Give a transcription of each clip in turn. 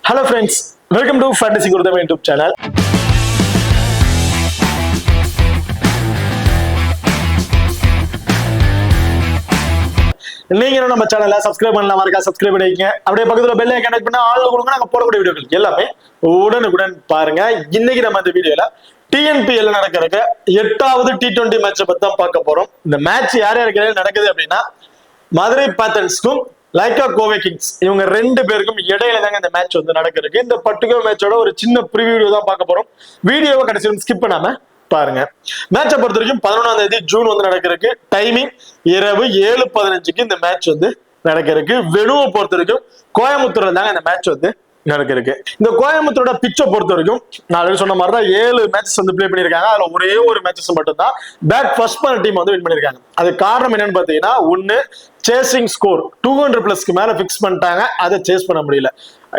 Hello friends, welcome to Fantasy Gurudam YouTube channel. நீங்க நம்ம சேனலை சப்ஸ்கிரைப் பண்ணலாம், மறக்காம சப்ஸ்கிரைப் பண்ணிக்கங்க. அப்படியே பக்கத்துல பெல் ஐகான் கனெக்ட் பண்ணா ஆல் கொடுங்க. நாங்க போடக்கூடிய வீடியோக்கள் எல்லாமே உடனுக்குடன் பாருங்க. இன்னைக்கு நம்ம இந்த வீடியோல TNPL நடக்கிறதுக்கு 8வது T20 மேட்சை பத்தி தான் பார்க்க போறோம். இந்த மேட்ச் யார் யாருக்கு நடக்குது அப்படின்னா மதுரை பேத்தன்ஸ்க்கும் லைக்கா கோவை கிங்ஸ் இவங்க ரெண்டு பேருக்கும் இடையில தாங்க இந்த மேட்ச் வந்து நடக்கிறதுக்கு. இந்த பர்டிகுலர் மேட்சோட ஒரு சின்ன ப்ரிவியூ தான் பார்க்க போறோம். வீடியோவை கடைசியும் ஸ்கிப் பண்ணாம பாருங்க. மேட்சை பொறுத்த வரைக்கும் 11ஆம் தேதி ஜூன் வந்து நடக்கிறதுக்கு. டைமிங் இரவு 7:15 இந்த மேட்ச் வந்து நடக்கிறதுக்கு. வெணுவை பொறுத்த வரைக்கும் கோயம்புத்தூர்ல தாங்க இந்த மேட்ச் வந்து நடக்கிறதுக்கு. இந்த கோயம்புத்தூரோட பிச்சை பொறுத்த வரைக்கும் நான் சொன்ன மாதிரி தான் 7 மேட்சஸ் வந்து பிளே பண்ணிருக்காங்க. அதுல ஒரே ஒரு மேட்சஸ் மட்டும் தான் பேட் ஃபர்ஸ்ட் பண்ண டீம் வந்து வின் பண்ணிருக்காங்க. அது காரணம் என்னன்னு பாத்தீங்கன்னா, ஒன்னு சேசிங் ஸ்கோர் 200+ மேல பிக்ஸ் பண்ணிட்டாங்க, அதை சேஸ் பண்ண முடியல.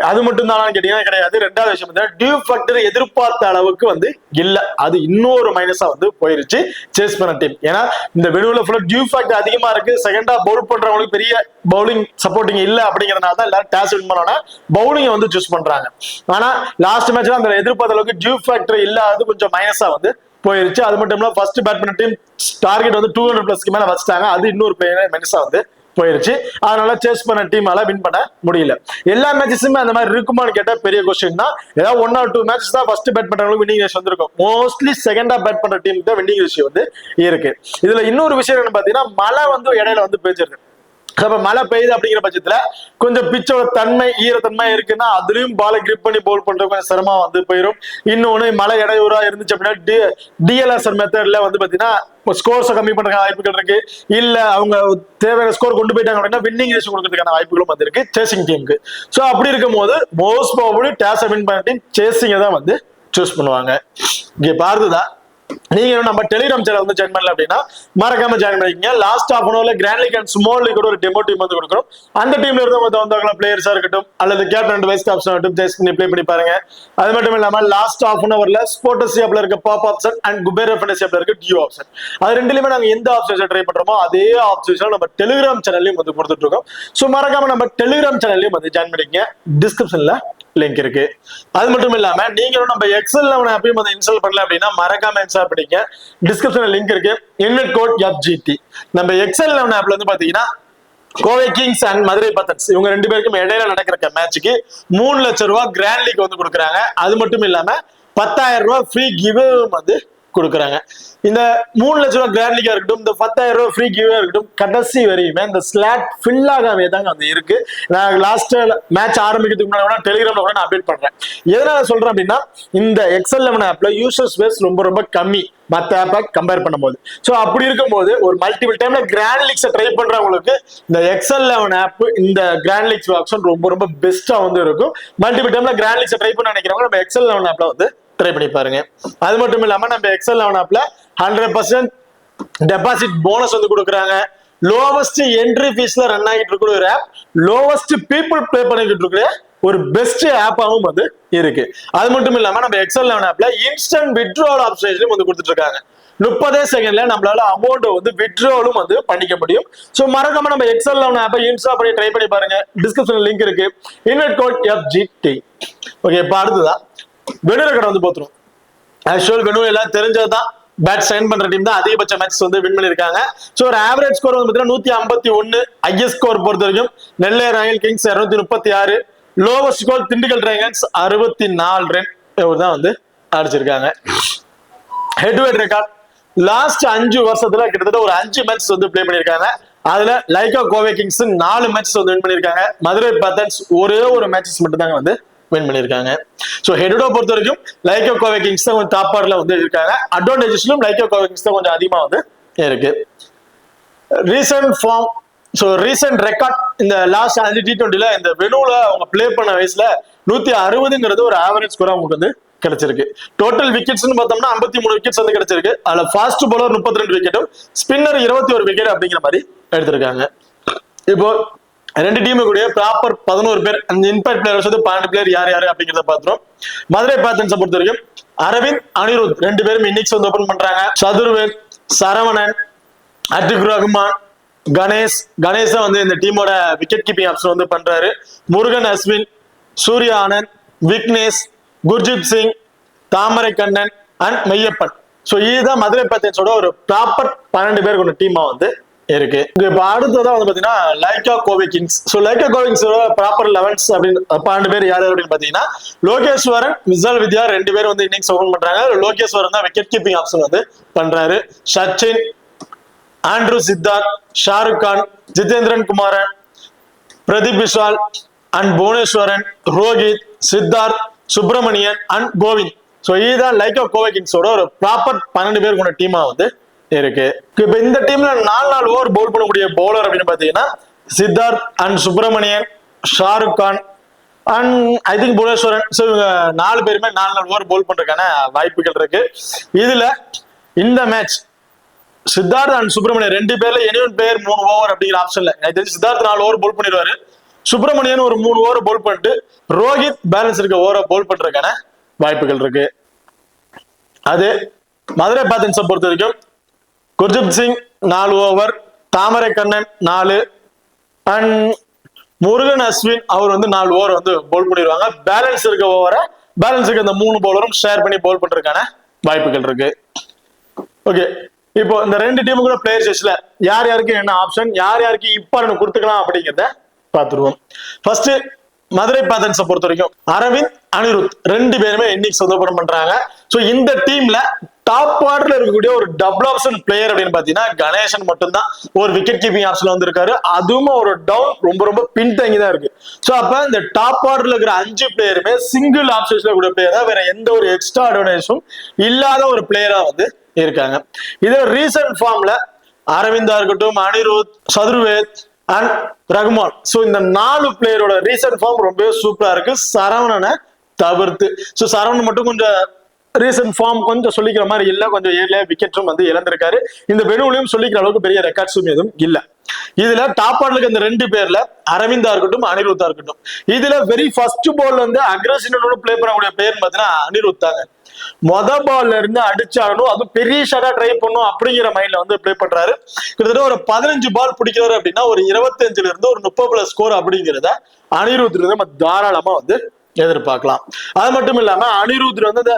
அது மட்டும் தான் கேட்டீங்கன்னா கிடையாது. ரெண்டாவது விஷயம் டியூ ஃபேக்டர் எதிர்பார்த்த அளவுக்கு வந்து இல்ல, அது இன்னொரு மைனஸா வந்து போயிருச்சு சேஸ் பண்ண டீம். ஏன்னா இந்த வெனுவுல ஃபுல்லா டியூ ஃபேக்டர் அதிகமா இருக்கு. செகண்டா பவுல் பண்றவங்களுக்கு பெரிய பவுலிங் சப்போர்ட்டிங் இல்ல அப்படிங்கறதுனால தான் எல்லாரும் டாஸ் வின் பண்ணோம்னா பவுலிங் வந்து சூஸ் பண்றாங்க. ஆனா லாஸ்ட் மேட்ச்ல அந்த எதிர்பார்த்த அளவுக்கு டியூ ஃபேக்டர் இல்லாதது கொஞ்சம் மைனஸா வந்து போயிருச்சு. அது மட்டும் இல்ல ஃபர்ஸ்ட் பேட் பண்ண டீம் டார்கெட் வந்து 200+ மேல வச்சுட்டாங்க, அது இன்னொரு மைனஸா வந்து போயிருச்சு. அதனால சேஸ் பண்ண டீமால வின் பண்ண முடியல. எல்லா மேட்சஸுமே அந்த மாதிரி இருக்குமான்னு கேட்டா பெரிய கொஸ்டின் தான். ஏதாவது 1 or 2 மேட்சஸ் தான் ஃபர்ஸ்ட் பேட் பண்றவங்களுக்கு வின்னிங் ரேஷியோ வந்திருக்கும். மோஸ்ட்லி செகண்டா பேட் பண்ற டீம் தான் வின்னிங் ரேஷியோ வந்து இருக்கு. இதுல இன்னொரு விஷயம் என்ன பாத்தீங்கன்னா, மழை வந்து இடையில வந்து பெய்ஞ்சிருக்கு. அப்ப மழை பெய்யுது அப்படிங்கிற பட்சத்துல கொஞ்சம் பிச்சோட தன்மை ஈரத்தன்மை இருக்குன்னா அதுலயும் பாலை கிரிப் பண்ணி போல் பண்றது கொஞ்சம் சிரமமா வந்து போயிடும். இன்னொன்னு மழை இடையூறா இருந்துச்சு அப்படின்னா டிஎல்எஸ்ஆர் மெத்தட்ல வந்து பாத்தீங்கன்னா ஸ்கோர்ஸை கம்மி பண்ற வாய்ப்புகள் இருக்கு. இல்ல அவங்க தேவையான ஸ்கோர் கொண்டு போயிட்டாங்க அப்படின்னா வின்னிங் ரேஷியோ கொடுக்கறதுக்கான வாய்ப்புகளும் வந்து இருக்கு சேசிங் டீமுக்கு. சோ அப்படி இருக்கும் போது மோஸ்ட் ப்ராபபிலி டாஸை வின் பண்ண டீம் சேசிங்கை தான் வந்து சூஸ் பண்ணுவாங்க. இங்க பார்த்துதான் நீங்க நம்ம டெலிகிராம் சேனல் வந்து ஜாயின் பண்ணல அப்படின்னா மறக்காம ஜாயின் பண்ணிக்கங்க. லாஸ்ட் ஹாஃப் அன் ஹவர்ல grand league and small league ஒரு டெமோ டீம் வந்து கொடுக்குறோம். அந்த டீம்ல இருந்து வந்தவங்க பிளேயர்ஸா இருக்கட்டும் அல்லது கேப்டன் அண்ட் வைஸ் கேப்டன் ஆகட்டும் டெஸ்ட் பண்ணி ப்ளே பண்ணி பாருங்க. அது மட்டும் இல்லாம லாஸ்ட் ஹாஃப் அன் ஹவர்ல ஸ்போர்ட்ஸ் ஆப்ல இருக்க pop option and Kuber fantasy ஆப்ல இருக்க டியூ ஆப்ஷன், அது ரெண்டுலயுமே நாங்க எந்த ஆப்ஷன் ட்ரை பண்றோமோ அதே ஆப்ஷன் நம்ம டெலிகிராம் சேனல்லையும் வந்து கொடுத்துட்டு இருக்கோம். சோ மறக்காம நம்ம டெலிகிராம் சேனல்லையும் வந்து ஜாயின் பண்ணிக்கங்க. டிஸ்கிரிப்ஷன்ல லிங்க் இருக்கு. அது மட்டும் இல்லாம நீங்களும் நம்ம எக்ஸல் அப்பயும் வந்து இன்ஸ்டால் பண்ணல அப்படின்னா மறக்காம இன்ஸ்டால் பண்ணிக்க. டிஸ்கிரிப்ஷன்ல லிங்க் இருக்கு. Invite code FGT. நம்ம எக்ஸல் ஆப்ல வந்து பாத்தீங்கன்னா Kovai Kings and Madurai Panthers இவங்க ரெண்டு பேருக்கும் இடையில நடக்கிற மேட்சுக்கு 3 லட்சம் ரூபாய் கிராண்ட் லீக் வந்து கொடுக்குறாங்க. அது மட்டும் இல்லாம 10,000 ரூபாய் ஃப்ரீ கிவ் வந்து கொடுக்குறாங்க. இந்த 3 லட்சம் ரூபாய் கிராண்ட் லீகா இருக்கட்டும், இந்த 10,000 ரூபாய் ஃப்ரீ கிவ் இருக்கட்டும், கடைசி வரையுமே இந்த ஸ்லாட் ஃபில் ஆகாமே தாங்க வந்து இருக்கு. நான் லாஸ்ட் மேட்ச் ஆரம்பிக்கிறதுக்கு முன்னாடி டெலிகிராம்ல கூட நான் அப்டேட் பண்றேன். எதனால சொல்றேன் அப்படின்னா, இந்த XL11 ஆப்ல யூசர்ஸ் பேஸ் ரொம்ப கம்மி மற்ற ஆப்பை கம்பேர் பண்ணும்போது. ஸோ அப்படி இருக்கும்போது ஒரு மல்டிபிள் டைம்ல கிராண்ட் லீக்ஸை ட்ரை பண்றவங்களுக்கு இந்த XL11 ஆப் இந்த கிராண்ட் லீக்ஸ் ஆப்ஷன் ரொம்ப பெஸ்டா வந்து இருக்கும். மல்டிபிள் டைம்ல கிராண்ட் லீக்ஸை ட்ரை பண்ண நினைக்கிறவங்க நம்ம XL11 ஆப்ல வந்து ட்ரை பண்ணி பாருங்க. அது மட்டும் இல்லாம நம்ம XL11 ஆப்ல 100% டெபாசிட் போனஸ் வந்து கொடுக்குறாங்க. லோவஸ்ட் என்ட்ரி ஃபீஸ்ல ரன் ஆகிட்டு இருக்கிற ஒரு ஆப், லோவஸ்ட் பீப்புள் ப்ளே பண்ணிட்டு இருக்கிற ஒரு பெஸ்ட் ஆப்பாவும் வந்து இருக்கு. அது மட்டும் இல்லாம நம்ம XL11 ஆப்ல இன்ஸ்டன்ட் வித்ட்ராவல் ஆப்ஷன்ஸும் வந்து கொடுத்துட்டு இருக்காங்க. 30 செகண்ட்ல நம்மளால அமௌண்ட் வந்து வித்ட்ராவலும் வந்து பண்ணிக்க முடியும். சோ மறக்காம நம்ம XL11 ஆப்பை இன்ஸ்டால் பண்ணி ட்ரை பண்ணி பாருங்க. டிஸ்கிரிப்ஷன்ல லிங்க் இருக்கு. Invite code FGT. ஓகே, இப்ப அடுத்ததான் வெனுர கடை வந்து போத்துரும். ஆக்சுவல் வெனு எல்லாம் தெரிஞ்சதுதான். பேட் சைன் பண்ற டீம் தான் அதிகபட்ச மேட்ச் வந்து வின் பண்ணிருக்காங்க. சோ ஒரு ஆவரேஜ் ஸ்கோர் வந்து பாத்தீங்கன்னா 151. ஹையஸ்ட் ஸ்கோர் பொறுத்த வரைக்கும் Nellai royal kings 236. Lowest score Dindigul dragons 64 run தான் வந்து அடிச்சிருக்காங்க. Head to head record last 5 வருஷத்துல கிட்டத்தட்ட ஒரு 5 மேட்சஸ் வந்து பிளே பண்ணிருக்காங்க. அதுல லைக்கா கோவை கிங்ஸ் 4 மேட்சஸ் வந்து வின் பண்ணிருக்காங்க. மதுரை பேத்தன்ஸ் ஒரே ஒரு மேட்சஸ் மட்டும் தாங்க வந்து வின் பண்ணிருக்காங்க. சோ ஹெட்டோட பொறுத்த வரைக்கும் லைக்கா கோவை கிங்ஸ் தான் கொஞ்சம் டாப் ஆர்டர்ல வந்து இருக்காங்க. அட்வான்டேஜஸ்லும் லைக்கா கோவை கிங்ஸ் தான் கொஞ்சம் அதிகமா வந்து இருக்கு. Recent form, so recent record இந்த லாஸ்ட் 5 T20ல இந்த வெனுல அவங்க பிளே பண்ண வயசுல 160ங்கிறது ஒரு ஆவரேஜ் ஸ்கோர் அவங்களுக்கு வந்து கிடைச்சிருக்கு. டோட்டல் விக்கெட்ஸ்னு பார்த்தோம்னா 53 விக்கெட்ஸ் வந்து கிடைச்சிருக்கு. அதுல ஃபாஸ்ட் பவுலர் 32 விக்கெட்டும் ஸ்பின்னர் 21 விக்கெட் அப்படிங்கிற மாதிரி எடுத்திருக்காங்க. இப்போ ரெண்டு டீமு கூட ப்ராப்பர் 11 பேர் அந்த இம்பாக்ட் பிளேயர்ஸ் வந்து 12 பிளேயர் யார் யாரு அப்படிங்கிறத பாத்துறோம். மதுரை பேத்தன்ஸை பொறுத்த வரைக்கும் அரவிந்த், அனிருத் ரெண்டு பேரும் இன்னிங்ஸ் வந்து ஓபன் பண்றாங்க. சதுர்வேல், சரவணன், அட்டிக் ரஹ்மான், கணேச வந்து இந்த டீமோட விக்கெட் கீப்பிங் ஆப்ஷன் வந்து பண்றாரு. முருகன், அஸ்வின், சூர்யா ஆனந்த், விக்னேஷ், குர்ஜித் சிங், தாமரை கண்ணன் அண்ட் மெய்யப்பன். ஸோ இதுதான் மதுரை பேத்தன்ஸோட ஒரு ப்ராப்பர் 12 பேர் கொண்ட டீமா வந்து இருக்கு. இப்ப அடுத்ததான் வந்து பாத்தீங்கன்னா Lyca Kovai kings. So Lyca Kovai கிங்ஸோட ப்ராப்பர் 11 அப்படின்னு 12 பேர் யார் அப்படின்னு பாத்தீங்கன்னா லோகேஸ்வரன், விசல் வித்யா 2 பேர் வந்து இன்னிங்ஸ் ஓபன் பண்றாங்க. லோகேஸ்வரன் தான் விக்கெட் கீப்பிங் ஆப்ஷன் வந்து பண்றாரு. Sachin, Andrew Siddharth, Shahrukh Khan, Jithendran Kumaran, Pradeep Vishal and Bhuvaneswaran, Rohit, Siddharth, Subramanian and Govind. So இதுதான் லைக்கா கோவை கிங்ஸோட ஒரு ப்ராப்பர் 12 பேர் கொண்ட டீமா வந்து இருக்கு. இப்ப இந்த டீம்ல 4 ஓவர் பவுல் பண்ணக்கூடிய பவுலர் அப்படின்னு பாத்தீங்கன்னா Siddharth and Subramanian, Shahrukh Khan and I think Bhuvaneswaran. So இவங்க 4 பேருமே 4 ஓவர் பவுல் பண்றதுக்கான வாய்ப்புகள் இருக்கு. இதுல இந்த மேட்ச் சித்தார்த் அண்ட் சுப்பிரமணியன் 2 பேர்ல எனிவன் பிளேயர் 3 ஓவர் அப்படிங்கிற ஆப்ஷன்ல எனக்கு தெரிஞ்சு சித்தார்த் 4 ஓவர் பவுல் பண்ணிடுவாரு. சுப்பிரமணியன் ஒரு 3 ஓவர் பவுல் பண்ணிட்டு ரோஹித் பேலன்ஸ் இருக்க ஓவரை பவுல் பண்றதுக்கான வாய்ப்புகள் இருக்கு. அது மதுரை பேத்தன்ஸை பொறுத்த வரைக்கும் குர்ஜித் சிங் 4 ஓவர், தாமரை கண்ணன் 4 அண்ட் முருகன் அஸ்வின் அவர் வந்து 4 ஓவர் வந்து பவுல் பண்ணிடுவாங்க. பேலன்ஸ் இருக்க ஓவரை பேலன்ஸ் இருக்க இந்த 3 பவுலரும் ஷேர் பண்ணி பவுல் பண்றதுக்கான வாய்ப்புகள் இருக்கு. ஓகே, இப்போ இந்த 2 டீமுக்குள்ள பிளேயர் செஸ்ல யார் யாருக்கு என்ன ஆப்ஷன், யார் யாருக்கு இம்பார்ட்டன்ட் கொடுத்துக்கலாம் அப்படிங்கிறத பார்த்துருவோம். ஃபர்ஸ்ட் மதுரை பேத்தன்ஸை பொறுத்த வரைக்கும் அரவிந்த், அனிருத் 2 பேருமே இன்னிங்ஸ் வந்து ஓபன் பண்றாங்க. ஸோ இந்த டீம்ல டாப் ஆர்டர்ல இருக்கக்கூடிய ஒரு டபுள் ஆப்ஷன் பிளேயர் அப்படின்னு பாத்தீங்கன்னா கணேசன் மட்டும்தான் ஒரு விக்கெட் கீப்பிங் ஆப்ஷன்ல வந்திருக்காரு. அதுவும் ஒரு டவுன் ரொம்ப பின்தங்கி தான் இருக்கு. ஸோ அப்ப இந்த டாப் ஆர்டர்ல இருக்கிற 5 பிளேயருமே சிங்கிள் ஆப்ஷன்ஸ்ல கூடிய பிளேயர் தான், வேற எந்த ஒரு எக்ஸ்ட்ரா அட்வான்டேஜும் இல்லாத ஒரு பிளேயரா வந்து இருக்காங்க. இதுல ரீசன்ட் ஃபார்ம்ல அரவிந்தா இருக்கட்டும், அனிருத், சதுர்வேத் அண்ட் ரகுமான். ஸோ இந்த 4 பிளேயரோட ரீசன்ட் ஃபார்ம் ரொம்ப சூப்பரா இருக்கு, சரவணனை தவிர்த்து. ஸோ சரவணன் மட்டும் கொஞ்சம் ரீசன்ட் ஃபார்ம் கொஞ்சம் சொல்லிக்கிற மாதிரி இல்ல, கொஞ்சம் ஏர்லியா விக்கெட்டும் வந்து இழந்திருக்காரு. இந்த வெனுவிலையும் சொல்லிக்கிற அளவுக்கு பெரிய ரெக்கார்ட்ஸும் எதுவும் இல்ல. இதுல டாப் ஆர்டருக்கு இந்த 2 பேர்ல அரவிந்தா இருக்கட்டும், அனிருத்தா இருக்கட்டும். இதுல வெரி ஃபர்ஸ்ட் பால் வந்து அக்ரஸினோட பிளே பண்ணக்கூடிய பிளேயர் பாத்தீங்கன்னா அனிருத் தாங்க. பால்ல இருந்து அடிச்சாலும் அது பெரிய ஷாட்டா ட்ரை பண்ணும் அப்படிங்கிற மைண்ட்ல வந்து பிளே பண்றாரு. கிட்டத்தட்ட ஒரு 15 பால் பிடிக்கிறாரு அப்படின்னா ஒரு 25ல இருந்து ஒரு 30+ ஸ்கோர் அப்படிங்கிறத அனிருத் நம்ம தாராளமா வந்து எதிர்பார்க்கலாம். அது மட்டும் இல்லாம அனிருத் வந்து அந்த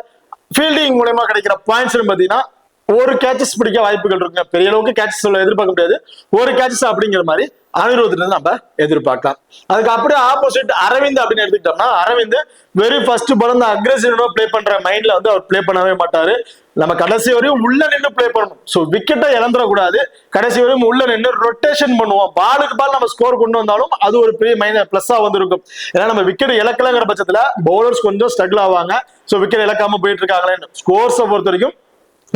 ஃபீல்டிங் மூலமா கிடைக்கிற பாயிண்ட்ஸ் பாத்தீங்கன்னா ஒரு கேட்சஸ் பிடிக்க வாய்ப்புகள் இருக்குங்க. பெரிய அளவுக்கு கேட்சஸ் எதிர்பார்க்க முடியாது, ஒரு கேட்சஸ் அப்படிங்கிற மாதிரி அனிருத் நம்ம எதிர்பார்க்கலாம். அதுக்கு அப்படியே ஆப்போசிட் அரவிந்த் அப்படின்னு எடுத்துக்கிட்டோம்னா அரவிந்த் வெரி ஃபர்ஸ்ட் பால் வந்து அக்ரெசிவா பிளே பண்ற மைண்ட்ல வந்து அவர் பிளே பண்ணவே மாட்டாரு. நம்ம கடைசி வரையும் உள்ள நின்று பிளே பண்ணணும். ஸோ விக்கெட்டை இழந்துடக்கூடாது, கடைசி வரையும் உள்ள நின்று ரொட்டேஷன் பண்ணுவோம். பாலுக்கு பால் நம்ம ஸ்கோர் கொண்டு வந்தாலும் அது ஒரு பெரிய பிளஸ்ஸா வந்து இருக்கும். ஏன்னா நம்ம விக்கெட் இழக்கலங்கிற பட்சத்துல பவுலர்ஸ் கொஞ்சம் ஸ்ட்ரகிள் ஆவாங்க. ஸோ விக்கெட் இழக்காம போயிட்டு இருக்காங்களேன்னு ஸ்கோர்ஸை பொறுத்த வரைக்கும்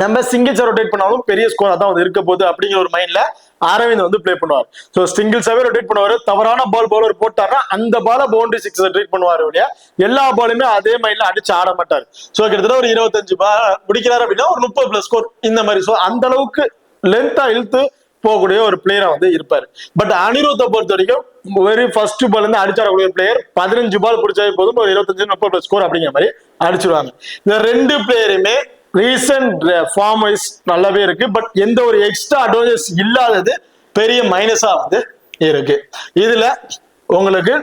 நம்ம சிங்கிள்ஸை ரொட்டேட் பண்ணாலும் பெரிய ஸ்கோர் தான் வந்து இருக்க போகுது அப்படிங்கிற ஒரு மைண்ட்ல அரவிந்த் வந்து பிளே பண்ணுவார். ஸோ சிங்கிள்ஸாவே ரொட்டேட் பண்ணுவாரு. தவறான பால் பவுலர் போட்டாருன்னா அந்த பால பவுண்டரி 6 ட்ரீட் பண்ணுவாரு இல்லையா. எல்லா பாலுமே அதே மைண்ட்ல அடிச்சு ஆட மாட்டாரு. ஸோ கிட்டத்தட்ட ஒரு 25 பால் முடிக்கிறாரு அப்படின்னா ஒரு 30+ ஸ்கோர் இந்த மாதிரி. ஸோ அந்த அளவுக்கு லென்த்தா இழுத்து போகக்கூடிய ஒரு பிளேயரா வந்து இருப்பாரு. பட் அனிருத்தை பொறுத்த வரைக்கும் வெரி ஃபர்ஸ்ட் பால் இருந்து அடிச்சாடக்கூடிய பிளேயர். 15 பால் பிடிச்சாவே போதும் ஒரு 25-30+ ஸ்கோர் அப்படிங்கிற மாதிரி அடிச்சிருவாங்க. இந்த 2 பிளேயருமே ரீசன்ட் ஃபார்ம் வைஸ் நல்லாவே இருக்கு. பட் எந்த ஒரு எக்ஸ்ட்ரா அட்வான்டேஜ் இல்லாதது பெரிய மைனஸா வந்து இருக்கு. இதுல உங்களுக்கு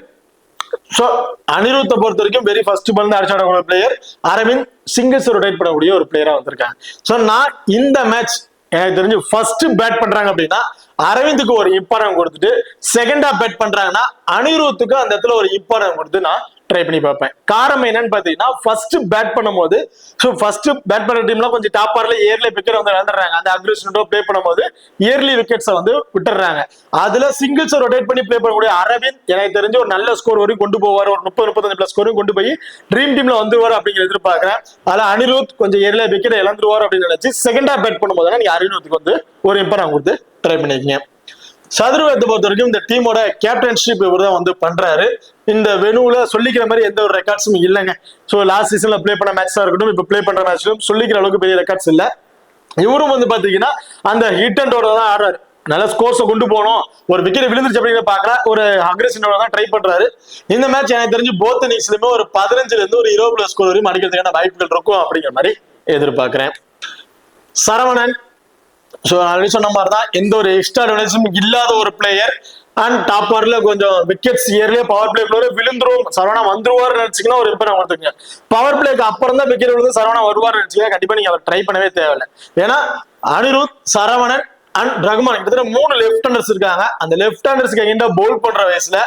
அனிருத்தை பொறுத்த வரைக்கும் வெரி ஃபர்ஸ்ட் பால் அடிச்சாடக்கூடிய பிளேயர், அரவிந்த் சிங்கிள்ஸ் ரொட்டேட் பண்ணக்கூடிய ஒரு பிளேயரா வந்திருக்காங்க. ஸோ நான் இந்த மேட்ச் எனக்கு தெரிஞ்சு ஃபர்ஸ்ட் பேட் பண்றாங்க அப்படின்னா அரவிந்துக்கு ஒரு இம்பார்ட்டன்ட் கொடுத்துட்டு செகண்டா பேட் பண்றாங்கன்னா அனிருத்துக்கு அந்த இடத்துல ஒரு இம்பார்ட்டன்ட் கொடுத்து நான் ட்ரை பண்ணி பார்ப்பேன். காரணம் என்னன்னு பாத்தீங்கன்னா ஃபர்ஸ்ட் பேட் பண்ணும்போது ஃபர்ஸ்ட் பேட் பண்ற டீம்ல கொஞ்சம் டாப் ஆர்ல இயர்லி விக்கெட் வந்து இழந்துடுறாங்க. அந்த அக்ரெஷனோட பிளே பண்ணும்போது இயர்லி விக்கெட்ஸை வந்து விட்டுறாங்க. அதுல சிங்கிள்ஸ் ரொட்டேட் பண்ணி பிளே பண்ணக்கூடிய அரவிந்த் எனக்கு தெரிஞ்சு ஒரு நல்ல ஸ்கோர் வரைக்கும் கொண்டு போவார். ஒரு 30-35+ ஸ்கோரும் கொண்டு போய் ட்ரீம் டீம்ல வந்துருவார் அப்படிங்கிற எதிர்பார்க்கிறேன். அதுல அனிருத் கொஞ்சம் இயர்லி விக்கெட் இழந்துருவார் அப்படின்னு நினைச்சு செகண்டா பேட் பண்ணும்போது நீங்க அனிருத்துக்கு வந்து ஒரு இம்பார்ட்டன்ட் கொடுத்து ட்ரை பண்ணிக்கீங்க. சதுர்வேத்தை பொறுத்த வரைக்கும் இந்த டீமோட கேப்டன்ஷிப் இவர் தான் வந்து பண்றாரு. இந்த வெனுல சொல்லிக்கிற மாதிரி எந்த ஒரு ரெக்கார்ட்ஸும் இல்லைங்க. ஸோ லாஸ்ட் சீசன்ல பிளே பண்ண மேட்சா இருக்கட்டும், இப்போ பிளே பண்ற மேட்ச்லும் சொல்லிக்கிற அளவுக்கு பெரிய ரெக்கார்ட்ஸ் இல்லை. இவரும் வந்து பாத்தீங்கன்னா அந்த ஹிட் அண்ட் ஓவர் தான் ஆடுறாரு. நல்ல ஸ்கோர்ஸை கொண்டு போகணும், ஒரு விக்கெட் விழுந்துருச்சு அப்படின்னு பாக்குற ஒரு அக்ரெஷனோட தான் ட்ரை பண்றாரு. இந்த மேட்ச் எனக்கு தெரிஞ்சு போத் இன்னிங்ஸ்லயுமே ஒரு 15ல இருந்து ஒரு 20+ ஸ்கோர் வரையும் அடிக்கிறதுக்கான வாய்ப்புகள் இருக்கும் அப்படிங்கிற மாதிரி எதிர்பார்க்கிறேன். சரவணன் ஸோ ஆல்ரெடி சொன்ன மாதிரி தான் எந்த ஒரு எக்ஸ்ட்ரா அட்வான்டேஜும் இல்லாத ஒரு பிளேயர். அண்ட் டாப் ஆர்ல கொஞ்சம் விக்கெட்ஸ் இயர்லயே பவர் பிளேக்குள்ள விழுந்துரும், சரவணா வந்துருவாரு நினைச்சீங்கன்னா ஒரு இம்பர் கொடுத்துங்க. பவர் பிளேக்கு அப்புறம் தான் விக்கெட் விழுந்து சரவணா வருவார் நினைச்சீங்கன்னா கண்டிப்பா நீங்க அவர் ட்ரை பண்ணவே தேவையில்லை. ஏன்னா அனிருத், சரவணன் அண்ட் ரகுமான் கிட்டத்தட்ட 3 லெஃப்ட் ஹேண்டர்ஸ் இருக்காங்க. அந்த லெஃப்ட் ஹேண்டர்ஸ்க்கு எங்கிட்ட பவுல் பண்ற வயசுல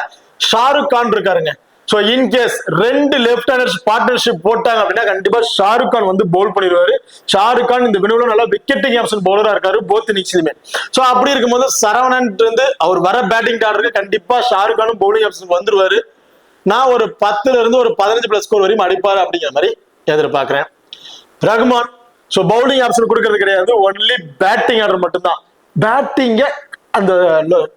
ஷாருக் கான் இருக்காருங்க. So in case 2 left handers partnership போட்டாங்க அப்படின்னா கண்டிப்பா ஷாருக் கான் வந்து பவுல் பண்ணிடுவாரு. ஷாருக் கான் இந்த வினோட நல்லா விக்கெட்டிங் ஆப்ஷன் பவுலரா இருக்காரு போத் இன்னிங்ஸ்லயுமே. சோ அப்படி இருக்கும்போது சரவணன் வந்து அவர் வர பேட்டிங் ஆர்டருக்கு கண்டிப்பா ஷாருக் கானும் பவுலிங் ஆப்ஷன் வந்துருவாரு. நான் ஒரு 10ல இருந்து ஒரு 15+ ஸ்கோர் வரையும் அடிப்பாரு அப்படிங்கிற மாதிரி எதிர்பார்க்கிறேன். ரகுமான் சோ பவுலிங் ஆப்ஷன் கொடுக்கறது கிடையாது, ஒன்லி பேட்டிங் ஆர்டர் மட்டும்தான். பேட்டிங்க அந்த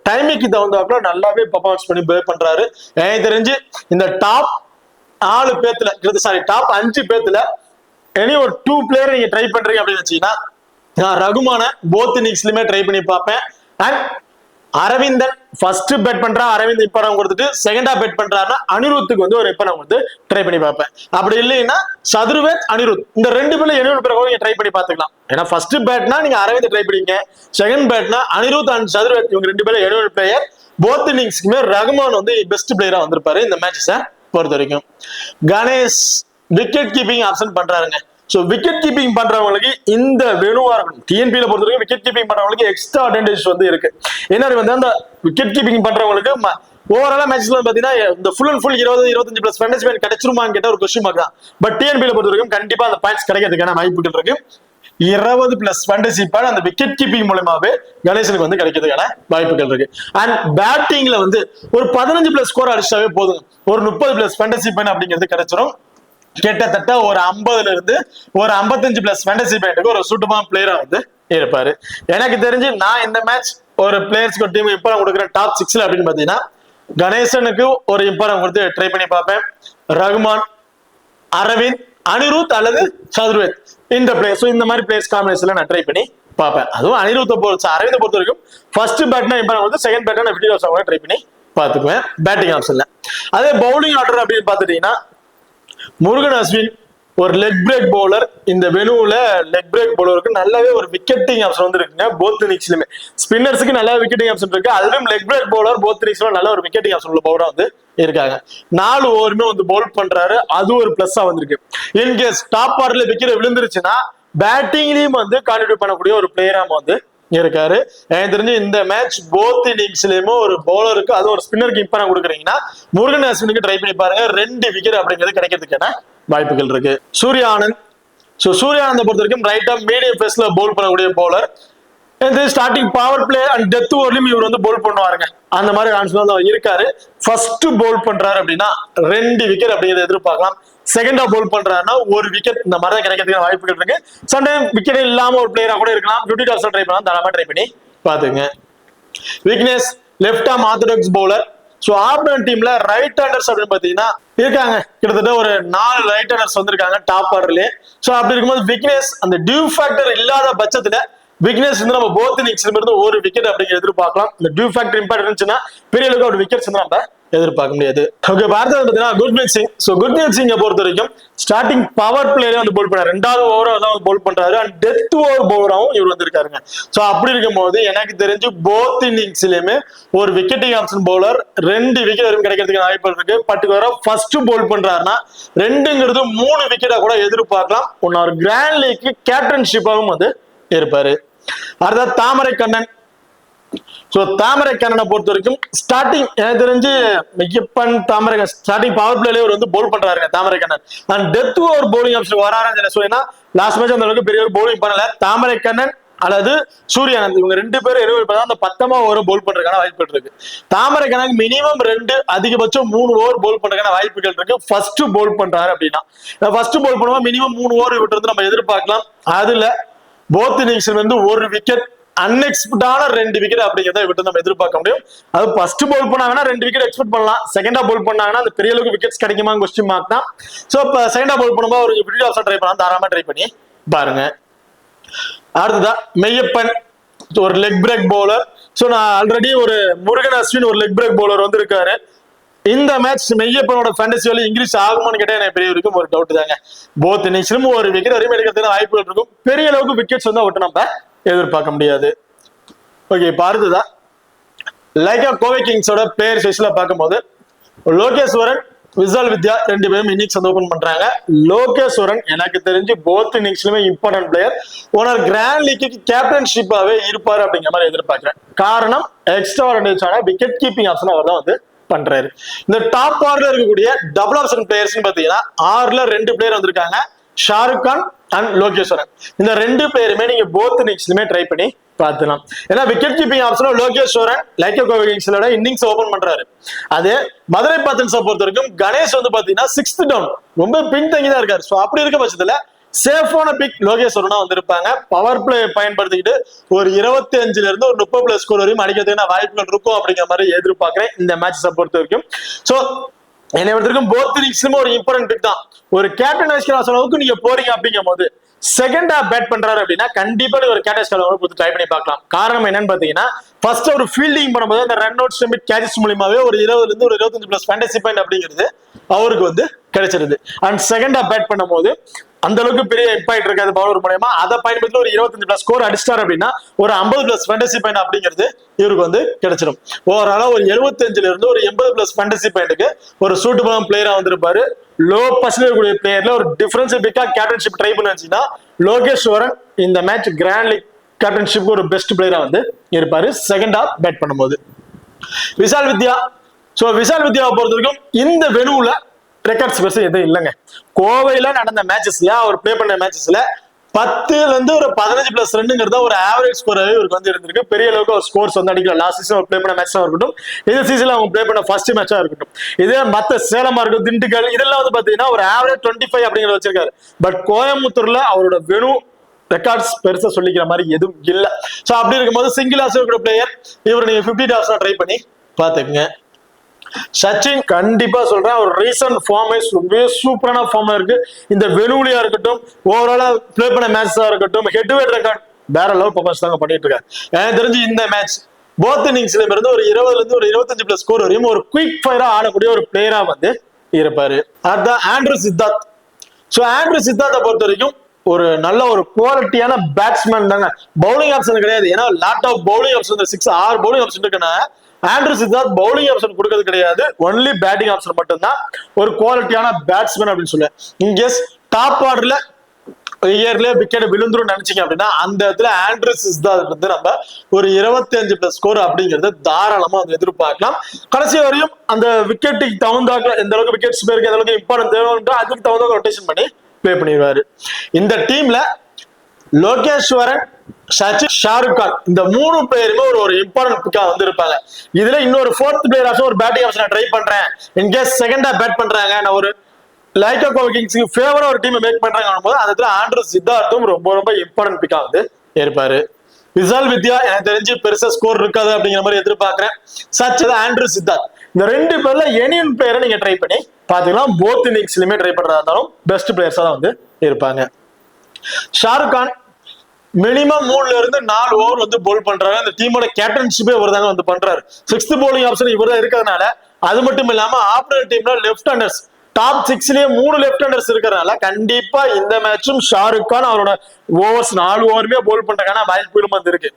டைமிங்க்கு தகுந்தாப்புல நல்லாவே பர்ஃபார்மன்ஸ் பண்ணி பிளே பண்றாரு. எனக்கு தெரிஞ்சு இந்த டாப் 4 பேத்துல டாப் 5 பேத்துல எனி ஒரு 2 பிளேயர் நீங்க ட்ரை பண்றீங்க அப்படின்னு வச்சீங்கன்னா நான் ரகுமான போத் இன்னிங்ஸ்லயுமே ட்ரை பண்ணி பார்ப்பேன். அண்ட் அரவிந்தன் ஃபர்ஸ்ட் பெட் பண்றா, அரவிந்த் இப்பறம் கொடுத்துட்டு செகண்டா பெட் பண்றாருன்னா அனிருத்துக்கு வந்து ஒரு இப்பறம் வந்து ட்ரை பண்ணி பார்ப்பேன். அப்படி இல்லைன்னா சதுர்வேத், அனிருத் இந்த 2 பேர்ல என்ன பிறகு நீங்க ட்ரை பண்ணி பார்த்துக்கலாம். ஏன்னா ஃபர்ஸ்ட் பேட்னா நீங்க அரவிந்த் ட்ரை பண்ணீங்க, செகண்ட் பேட்னா அனிருத் அண்ட் சதுர்வேத் இவங்க 2 பேர்ல என்ன பிளேயர் போத் இன்னிங்ஸ்க்குமே ரகுமான் வந்து பெஸ்ட் பிளேயரா வந்திருப்பாரு இந்த மேட்சஸை பொறுத்த வரைக்கும். கணேஷ் விக்கெட் கீப்பிங் ஆப்ஷன் பண்றாருங்க. சோ விக்கெட் கீப்பிங் பண்றவங்களுக்கு இந்த வெனுவா இருக்கும். டிஎன்பியில பொறுத்த வரைக்கும் விக்கெட் கீப்பிங் பண்றவங்களுக்கு எக்ஸ்ட்ரா அட்வான்டேஜ் வந்து இருக்கு. என்ன வந்து அந்த விக்கெட் கீப்பிங் பண்றவங்களுக்கு ஓவராலா மேட்ச்ல பாத்தீங்கன்னா இந்த full and full 20-25+ fantasy point கிடைச்சிருமான்னு கேட்ட ஒரு கொஸ்டின் மார்க் தான். பட் டிஎன்பியில பொறுத்த வரைக்கும் கண்டிப்பா அந்த பாயிண்ட்ஸ் கிடைக்கிறதுக்கான வாய்ப்புகள் இருக்கு. 20+ ஃபேண்டசி பாயிண்ட் அந்த விக்கெட் கீப்பிங் மூலமாவே கணேசனுக்கு வந்து கிடைக்கிறதுக்கான வாய்ப்புகள் இருக்கு. அண்ட் பேட்டிங்ல வந்து ஒரு 15+ ஸ்கோர் அடிச்சாவே போதும், ஒரு 30+ ஃபேண்டசி பாயிண்ட் அப்படிங்கிறது கிடைச்சிடும். கிட்டத்தட்ட ஒரு 50ல இருந்து ஒரு 55+ ஃபேண்டசி பாயிண்ட்க்கு ஒரு சூட்டமான பிளேயரா வந்து இருப்பாரு. எனக்கு தெரிஞ்சு நான் இந்த மேட்ச் ஒரு பிளேயர்ஸ்க்கு டீம் இம்பார்ட்டன் கொடுக்குற டாப் 6ல அப்படின்னு பாத்தீங்கன்னா கணேசனுக்கு ஒரு இம்பார்ட்டன் கொடுத்து ட்ரை பண்ணி பார்ப்பேன். ரகுமான், அரவிந்த், அனிருத் அல்லது சதுர்வேத் இந்த பிளேயர். ஸோ இந்த மாதிரி பிளேயர்ஸ் காம்பினேஷன்ல நான் ட்ரை பண்ணி பார்ப்பேன். அதுவும் அரவிந்தை பொறுத்த வரைக்கும் ஃபர்ஸ்ட் பேட்னா இம்பார்ட்டன் வந்து செகண்ட் பேட்னா நான் விக்கெட் ட்ரை பண்ணி பார்த்துக்குவேன் பேட்டிங் ஆப்ஷன்ல. அதே பவுலிங் ஆர்டர் அப்படின்னு பார்த்துட்டீங்கன்னா முருகன் அஸ்வின் ஒரு லெக் பிரேக் பவுலர். இந்த வெனுல லெக் பிரேக் பவுலருக்கு நல்லாவே ஒரு விக்கெட்டிங் ஆப்ஷன் வந்து இருக்குங்க போத் இன்னிங்ஸ்லயுமே. ஸ்பின்னர்ஸுக்கு நல்ல விக்கெட்டிங் ஆப்ஷன் இருக்கு, அதுலயும் லெக் பிரேக் பவுலர் போத் இன்னிங்ஸ்ல நல்ல ஒரு விக்கெட்டிங் ஆப்ஷன் உள்ள பவுலரா வந்து இருக்காங்க. 4 ஓவருமே வந்து பவுல் பண்றாரு, அது ஒரு பிளஸ்ஸா வந்திருக்கு. இன்கேஸ் டாப் ஆர்டர்ல விக்கெட் விழுந்துருச்சுன்னா பேட்டிங்லயும் வந்து கான்ட்ரிபியூட் பண்ணக்கூடிய ஒரு பிளேயரா வந்து இருக்காரு. எனக்கு தெரிஞ்சு இந்த மேட்ச் போத் இன்னிங்ஸ்லயுமே ஒரு பவுலருக்கு அது ஒரு ஸ்பின்னருக்கு இம்பார்ட்டன் கொடுக்குறீங்கன்னா முருகன் அஸ்வினுக்கு ட்ரை பண்ணி பாருங்க. 2 விக்கெட் அப்படிங்கிறது கிடைக்கிறதுக்கான வாய்ப்புகள் இருக்கு. சூர்யா ஆனந்த் சூர்யா ஆனந்தை பொறுத்த வரைக்கும் ரைட்டா மீடியம் பேஸ்ல பவுல் பண்ணக்கூடிய bowler. Starting power play and death ஓவர்லயும் இவர் வந்து பவுல் பண்ணுவாருங்க. அந்த மாதிரி ஆன்சர் தான் இருக்காரு. ஃபர்ஸ்ட் பவுல் பண்றாரு அப்படின்னா 2 விக்கெட் அப்படிங்கிறத எதிர்பார்க்கலாம். செகண்டா பவுல் பண்றாருன்னா 1 விக்கெட் இந்த மாதிரி தான் கிடைக்கிறதுக்கான வாய்ப்புகள் இருக்கு. சம்டைம் விக்கெட் இல்லாம ஒரு பிளேயரா கூட இருக்கலாம். பியூட்டி டாப்ஸ் ட்ரை பண்ணலாம், தாராளமா ட்ரை பண்ணி பாத்துங்க. Vignesh left arm orthodox bowler. So option டீம்ல ரைட் ஹேண்டர்ஸ் அப்படின்னு பாத்தீங்கன்னா இருக்காங்க, கிட்டத்தட்ட ஒரு 4 ரைட் ஹேண்டர்ஸ் வந்திருக்காங்க டாப் ஆர்டர்லயே. சோ அப்படி இருக்கும்போது விக்னேஷ் அந்த டியூ ஃபேக்டர் இல்லாத பட்சத்துல விக்னேஷ் வந்து நம்ம போத் இன்னிங்ஸ்ல இருந்து 1 விக்கெட் அப்படிங்கிற எதிர்பார்க்கலாம். இந்த டியூ ஃபேக்டர் இம்பாக்ட் இருந்துச்சுன்னா பெரிய அளவுக்கு ஒரு விக்கெட்ஸ் வந்து நம்ம எதிர்பார்க்க முடியாது. ஓகே, பார்த்தது பார்த்தீங்கன்னா குர்மீத் சிங். ஸோ குர்மீத் சிங்கை பொறுத்த வரைக்கும் ஸ்டார்டிங் பவர் பிளேயரே வந்து பவுல் பண்ணாரு, 2வது ஓவராக தான் பவுல் பண்றாரு. அண்ட் டெத் ஓவர் பவுலராகவும் இவர் வந்திருக்காருங்க. ஸோ அப்படி இருக்கும் போது எனக்கு தெரிஞ்சு போத் இன்னிங்ஸ்லயுமே ஒரு விக்கெட்டிங் ஆப்ஷன் பவுலர் 2 விக்கெட் வரைக்கும் கிடைக்கிறதுக்கு வாய்ப்பு இருக்கு. பர்டிகுலரா ஃபர்ஸ்ட் பவுல் பண்றாருன்னா 2ங்கிறது 3 விக்கெட்டா கூட எதிர்பார்க்கலாம். ஒரு கிராண்ட் லீக்கு கேப்டன்ஷிப்பாகவும் வந்து இருப்பாரு. அடுத்த தாமரை கண்ணன். சோ தாமரை கண்ணனை பொறுத்த வரைக்கும் ஸ்டார்டிங் எனக்கு தெரிஞ்சு மெய்யப்பன் தாமரை ஸ்டார்டிங் பவர் பிளேல வந்து பவுல் பண்றாருங்க Thamarai Kannan. And death over bowling option வராருன்னு சொல்லினா லாஸ்ட் மேட்ச் அந்த அளவுக்கு பெரிய ஒரு பவுலிங் பண்ணல. தாமரை கண்ணன் அல்லது சூர்யானந்த் இவங்க 2 பேரும் 20 அந்த 10 ஓவர் பவுல் பண்றதுக்கான வாய்ப்புகள் இருக்கு. தாமரை கண்ணனுக்கு மினிமம் 2 அதிகபட்சம் 3 ஓவர் பவுல் பண்றதுக்கான வாய்ப்புகள் இருக்கு. ஃபர்ஸ்ட் பவுல் பண்றாரு அப்படின்னா ஃபர்ஸ்ட் பவுல் பண்ணுவோம் மினிமம் 3 ஓவர் விட்டு நம்ம எதிர்பார்க்கலாம். அதுல போத் இன்னிங்ஸ்ல இருந்து 1 விக்கெட் அன்எக்ஸ்பெக்டான 2 விக்கெட் அப்படிங்கிறத விட்டு நம்ம எதிர்பார்க்க முடியும். அது ஃபர்ஸ்ட் பவுல் பண்ணாங்கன்னா 2 விக்கெட் எக்ஸ்பெக்ட் பண்ணலாம். செகண்டா பவுல் பண்ணாங்கன்னா அந்த பெரிய அளவுக்கு விக்கெட்ஸ் கிடைக்குமா கொஸ்டின் மார்க் தான். சோ இப்போ செகண்டா பவுல் பண்ணும்போது ஒரு விக்கெட் ஆப்ஷன் ட்ரை பண்ணலாம், தாராளமா ட்ரை பண்ணி பாருங்க. அடுத்ததா மெய்யப்பன் ஒரு லெக் பிரேக் பவுலர். சோ நான் ஆல்ரெடி ஒரு முருகன் அஸ்வின் ஒரு லெக் பிரேக் பவுலர் வந்து இருக்காரு. இந்த மேட்ச் மெய்யப்பனோட ஃபேண்டசி வேல்யூ இன்க்ரீஸ் ஆகுமான்னு கேட்டா எனக்கு பெரிய வரைக்கும் ஒரு டவுட் தாங்க. போத் இன்னிங்ஸ்லயும் 1 விக்கெட் வரைக்கும் எடுக்கிறதுக்கு வாய்ப்புகள் இருக்கும். பெரிய அளவுக்கு விக்கெட்ஸ் வந்து விட்டு நம்ம எதிர்பார்க்க முடியாது. ஓகே, இப்போ அடுத்ததா லைக்கா கோவை கிங்ஸோட பிளேயர் சைஸ்ல பார்க்கும்போது லோகேஸ்வரன், விஷால் வித்யா ரெண்டு பேரும் இன்னிங்ஸ் வந்து ஓபன் பண்றாங்க. லோகேஸ்வரன் எனக்கு தெரிஞ்சு போத் இன்னிங்ஸ்லுமே important player. Owner grand league கேப்டன்ஷிப்பாவே இருப்பாரு அப்படிங்கிற மாதிரி எதிர்பார்க்கிறேன். காரணம் எக்ஸ்ட்ரா ஆன விக்கெட் கீப்பிங் ஆப்ஷன் அவர் தான் வந்து பண்றாரு. இந்த டாப் ஆர்டர்ல இருக்கக்கூடிய டபுள் ஆப்ஷன் பிளேயர்ஸ் பாத்தீங்கன்னா 6ல 2 பிளேயர் வந்திருக்காங்க, ஷாருக் கான் அண்ட் லோகேஸ்வரன். இந்த 2 பிளேயருமே நீங்க போத் இன்னிங்ஸ்லுமே ட்ரை பண்ணி பார்த்துலாம். ஏன்னா wicket keeping option Lokeshwaran Lyca Kovai கிங்ஸ்ல இன்னிங்ஸ் ஓபன் பண்றாரு. அதே மதுரை பாத்தன்ஸை பொறுத்த வரைக்கும் கணேஷ் வந்து பாத்தீங்கன்னா 6th டவுன் ரொம்ப பின் தங்கி தான் இருக்காரு. ஸோ அப்படி இருக்க பட்சத்துல சேஃபான பிக் லோகேஸ்வரனா வந்திருப்பாங்க. பவர் பிளே பயன்படுத்திக்கிட்டு ஒரு 25ல இருந்து ஒரு 30+ ஸ்கோர் வரையும் அடிக்கிறதுக்கு வாய்ப்புகள் இருக்கும் அப்படிங்கிற மாதிரி எதிர்பார்க்கிறேன் இந்த மேட்சை பொறுத்த வரைக்கும். ஸோ என்னை பொறுத்தவரைக்கும் போத் இன்னிங்ஸ்லுமே ஒரு இம்பார்ட்டன்ட் பிக் தான். ஒரு கேப்டன் வைஸ் அளவுக்கு நீங்க போறீங்க அப்படிங்கும் போது செகண்ட் ஹாஃப் பேட் பண்றாரு அப்படின்னா கண்டிப்பா ஒரு கேட்டஸ் கொடுத்து ட்ரை பண்ணி பார்க்கலாம். காரணம் என்னன்னு பாத்தீங்கன்னா ஃபர்ஸ்ட் ஒரு ஃபீல்டிங் பண்ணும்போது அந்த ரன் அவுட் ஸ்டெம்பிட் கேச்சஸ் மூலியமாவே ஒரு 20ல இருந்து ஒரு 25+ ஃபேண்டசி பாயிண்ட் அப்படிங்கிறது அவருக்கு வந்து கிடைச்சிருது. அண்ட் செகண்ட் ஹாஃப் பேட் பண்ணும்போது அந்த அளவுக்கு பெரிய இம்பாக்ட் இருக்காது பவுலர் மூலமா. அதை பயன்படுத்தி ஒரு 25+ ஸ்கோர் அடிச்சிட்டாரு அப்படின்னா ஒரு 50+ ஃபேண்டசி பாயிண்ட் அப்படிங்கிறது இவருக்கு வந்து கிடைச்சிடும். ஓவராலா ஒரு 75ல இருந்து ஒரு 80+ ஃபேண்டசி பாயிண்ட்டுக்கு ஒரு சூட்டபிளான பிளேயரா வந்திருப்பாரு. லோ பர்சன்டேஜ் கூடிய பிளேயர்ல ஒரு டிஃபரன்ஸ் பிக்கா கேப்டன்ஷிப் ட்ரை பண்ணுச்சுன்னா லோகேஸ்வரன் இந்த மேட்ச் கிராண்ட் லீக் கேப்டன்ஷிப் ஒரு பெஸ்ட் பிளேயரா வந்து இருப்பாரு செகண்ட் ஹாஃப் பேட் பண்ணும்போது. விஷால் வித்யா, சோ விஷால் வித்யாவை பொறுத்த வரைக்கும் இந்த வெனுவுல ரெக்கார்ட்ஸ் பெருசு எதுவும் இல்லைங்க. கோவையில நடந்த மேட்சஸ்ல அவர் பிளே பண்ண மேட்சஸ்ல 10ல இருந்து ஒரு 15+ ரன்னுங்கிறத ஒரு ஆவரேஜ் ஸ்கோராகவே இவருக்கு வந்து இருந்திருக்கு. பெரிய அளவுக்கு ஒரு ஸ்கோர்ஸ் வந்து அடிக்கல. லாஸ்ட் சீசன் அவர் பிளே பண்ண மேட்சா இருக்கட்டும், இந்த சீசன்ல அவங்க பிளே பண்ண ஃபர்ஸ்ட் மேட்சா இருக்கட்டும், இதே மத்த சேலமா இருக்கட்டும், திண்டுக்கல் இதெல்லாம் வந்து பாத்தீங்கன்னா ஒரு ஆவரேஜ் 25 அப்படிங்கிறத வச்சிருக்காரு. பட் கோயம்புத்தூர்ல அவரோட வெனு ரெக்கார்ட்ஸ் பெருசா சொல்லிக்கிற மாதிரி எதுவும் இல்ல. சோ அப்படி இருக்கும்போது சிங்கிள் ஆப்ஷன் இருக்கிற பிளேயர் இவர் நீங்க 50 ஆப்ஷனா ட்ரை பண்ணி பாத்துக்கங்க. சச்சின் கண்டிப்பா சொல்றேன், ஒரு ரீசன்ட் ஃபார்மே சூப்பரான ஃபார்ம்ல இருக்கு. இந்த வெனுலியா இருக்கட்டும், ஓவராலா பிளே பண்ண மேட்சா இருக்கட்டும், ஹெட் டு ஹெட் ரெக்கார்ட் வேற லெவல் பர்ஃபார்மன்ஸ் தாங்க பண்ணிட்டு இருக்காரு. எனக்கு தெரிஞ்சு இந்த மேட்ச் போத் இன்னிங்ஸ்ல இருந்து ஒரு 20ல இருந்து ஒரு 25+ ஸ்கோர் வரையும் ஒரு குயிக் ஃபயரா ஆடக்கூடிய ஒரு பிளேயரா வந்து இருப்பாரு. அதுதான் ஆண்ட்ரூ சித்தார்த். சோ ஆண்ட்ரூ சித்தார்த்தை பொறுத்த வரைக்கும் ஒரு நல்ல ஒரு குவாலிட்டியான பேட்ஸ்மேன் தாங்க. பவுலிங் ஆப்ஷன் கிடையாது. ஏன்னா lot of bowling option 6 bowling option இருக்குன்னா ஆண்ட்ரூ சித்தார்த் பவுலிங் ஆப்ஷன் கொடுக்கிறது கிடையாது, ஒன்லி பேட்டிங் ஆப்ஷன் மட்டும்தான். ஒரு குவாலிட்டியான பேட்ஸ்மேன் அப்படின்னு சொல்ல. இன்கேஸ் டாப் ஆர்டர்ல இயர்ல விக்கெட் விழுந்துரும் நினைச்சீங்க அப்படின்னா அந்த இடத்துல ஆண்ட்ரூ சித்தார்த் வந்து நம்ம ஒரு 25+ ஸ்கோர் அப்படிங்கிறது தாராளமா வந்து எதிர்பார்க்கலாம். கடைசி வரையும் அந்த விக்கெட்டுக்கு தகுந்தாக்க எந்த அளவுக்கு விக்கெட்ஸ் பேருக்கு எந்த அளவுக்கு இம்பார்ட்டன்ட் தேவைன்றோ அதுக்கு தகுந்த ரொட்டேஷன் பண்ணி பிளே பண்ணிடுவாரு. இந்த டீம்ல லோகேஸ்வரன், சச்சின், ஷாருக் கான் இந்த 3 பிளேயருமே ஒரு இம்பார்ட்டன்ட் பிக்கா வந்து இருப்பாங்க. இதுல இன்னொரு 4th பிளேயர் ஒரு பேட்டிங் ஆப்ஷன் ட்ரை பண்றேன், இன்கேஸ் செகண்ட் ஹாஃப் பேட் பண்றாங்க, நான் ஒரு லைக்கா கோவை கிங்ஸ்க்கு ஃபேவரா ஒரு டீம் மேக் பண்றாங்க போது அந்த இடத்துல ஆண்ட்ரூ சித்தார்த்தும் ரொம்ப ரொம்ப இம்பார்ட்டன்ட் பிக்கா வந்து இருப்பாரு. விஷால் வித்யா எனக்கு தெரிஞ்சு பெருசா ஸ்கோர் இருக்காது அப்படிங்கிற மாதிரி எதிர்பார்க்கிறேன். சச்சின், ஆண்ட்ரூ சித்தார்த் இந்த 2 பேர்ல எனியன் பிளேயரை நீங்க ட்ரை பண்ணி பாத்தீங்கன்னா போத் இன்னிங்ஸ்லயுமே ட்ரை பண்றதா இருந்தாலும் பெஸ்ட் பிளேயர்ஸா தான் வந்து இருப்பாங்க. ஷாருக் கான் மினிமம் 3ல இருந்து 4 ஓவர் வந்து போல் பண்றாரு. அந்த டீமோட கேப்டன்ஷிப்பே இவர் தாங்க வந்து பண்றாரு. 6th பவுலிங் ஆப்ஷன் இவர் தான் இருக்கிறதுனால அது மட்டும் இல்லாம ஆப்னர் டீம்ல லெஃப்ட் ஹேண்டர்ஸ் டாப் 6லயே 3 லெஃப்ட் ஹேண்டர்ஸ் இருக்கிறதுனால கண்டிப்பா இந்த மேட்சும் ஷாருக் கான் அவரோட ஓவர்ஸ் 4 ஓவருமே போல் பண்றதுக்கான வாய்ப்புகளும் வந்து இருக்கு.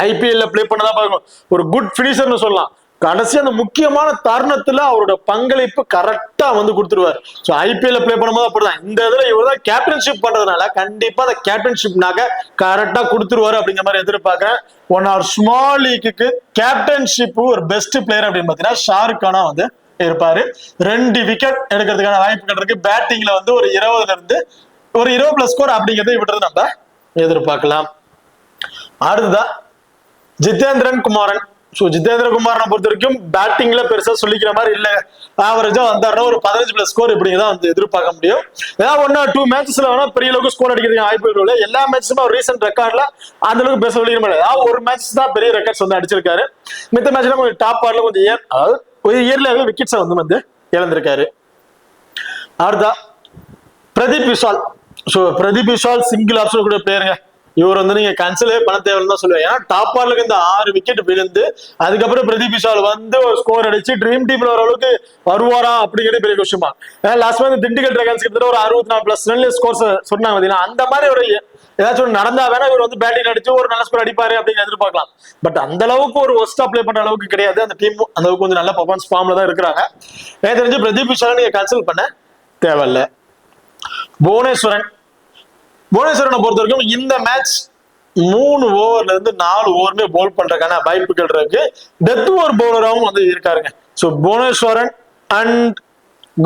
ஐபிஎல்ல பிளே பண்ணதான் பார்க்கணும், ஒரு குட் பினிஷர்னு சொல்லலாம். கடைசி அந்த முக்கியமான தருணத்துல அவரோட பங்களிப்பு கரெக்டா வந்து கொடுத்துருவாரு. ஸோ ஐபிஎல்ல பிளே பண்ணும்போது அப்படிதான். இந்த இதுல இவர் தான் கேப்டன்ஷிப் பண்றதுனால கண்டிப்பா அந்த கேப்டன்ஷிப்னாக கரெக்டா கொடுத்துருவாரு அப்படிங்கிற மாதிரி எதிர்பார்க்கிறேன். ஒன் ஆர் ஸ்மால் லீக்கு கேப்டன்ஷிப் ஒரு பெஸ்ட் பிளேயர் அப்படின்னு பாத்தீங்கன்னா ஷாருக் கானா வந்து இருப்பாரு. 2 விக்கெட் எடுக்கிறதுக்கான வாய்ப்புகள் இருக்கு. பேட்டிங்ல வந்து ஒரு 20ல இருந்து ஒரு 20+ ஸ்கோர் அப்படிங்கறத விடுறது நம்ம எதிர்பார்க்கலாம். அடுத்ததா ஜிதேந்திரன் குமாரன். ஸோ ஜிதேந்திர குமாரனை பொறுத்த வரைக்கும் பேட்டிங்ல பெருசா சொல்லிக்கிற மாதிரி இல்ல, ஆவரேஜா வந்தாருன்னா ஒரு 15+ ஸ்கோர் இப்படிதான் வந்து எதிர்பார்க்க முடியும். ஏதாவது 1 or 2 மேட்சஸ்ல வேணா பெரிய அளவுக்கு ஸ்கோர் அடிக்கிறதுக்கு வாய்ப்பு இல்லை. எல்லா மேட்சுமே ஒரு ரீசெண்ட் ரெக்கார்ட்ல அந்த அளவுக்கு பெருசா சொல்லிக்க முடியாது. ஏதாவது ஒரு மேட்ச் தான் பெரிய ரெக்கார்ட்ஸ் வந்து அடிச்சிருக்காரு. மித்த மேட்ச்ல கொஞ்சம் டாப் ஆர்ல கொஞ்சம் அதாவது ஒரு இயர்ல விக்கெட்ஸ் வந்து இழந்திருக்காரு. அடுத்தா Pradeep Vishal. So Pradeep Vishal single option கூட பிளேயருங்க. இவர் வந்து நீங்க கன்சிலே பண்ண தேவைன்னு தான் சொல்லுவேன். ஏன்னா டாப் ஆர்லுக்கு இந்த 6 விக்கெட் விழுந்து அதுக்கப்புறம் பிரதீப் விஷால் வந்து ஒரு ஸ்கோர் அடிச்சு ட்ரீம் டீம்ல வர அளவுக்கு வருவாரா அப்படிங்கிறது பெரிய விஷயமா. லாஸ்ட் வந்து திண்டுக்கல் டிராகன்ஸ் கிட்ட ஒரு 64+ ரன்ல ஸ்கோர் சொன்னாங்க பாத்தீங்கன்னா, அந்த மாதிரி ஒரு ஏதாச்சும் நடந்தா வேணா இவர் வந்து பேட்டிங் அடிச்சு ஒரு நல்ல ஸ்கோர் அடிப்பாரு அப்படின்னு எதிர்பார்க்கலாம். பட் அந்த அளவுக்கு ஒரு ஒஸ்டா பிளே பண்ற அளவுக்கு கிடையாது. அந்த டீம் அந்த அளவுக்கு கொஞ்சம் நல்ல பர்ஃபார்மன்ஸ் ஃபார்ம்ல தான் இருக்கிறாங்க. எனக்கு தெரிஞ்சு பிரதீப் விஷால் நீங்க கேன்சல் பண்ண தேவையில்ல. புவனேஸ்வரனை பொறுத்த வரைக்கும் இந்த மேட்ச் 3 ஓவர்ல இருந்து 4 ஓவருமே போல் பண்றதுக்கான வாய்ப்புகள் இருக்கு. டெத் ஓவர் பவுலராகவும் வந்து இருக்காருங்க. ஸோ புவனேஸ்வரன் அண்ட்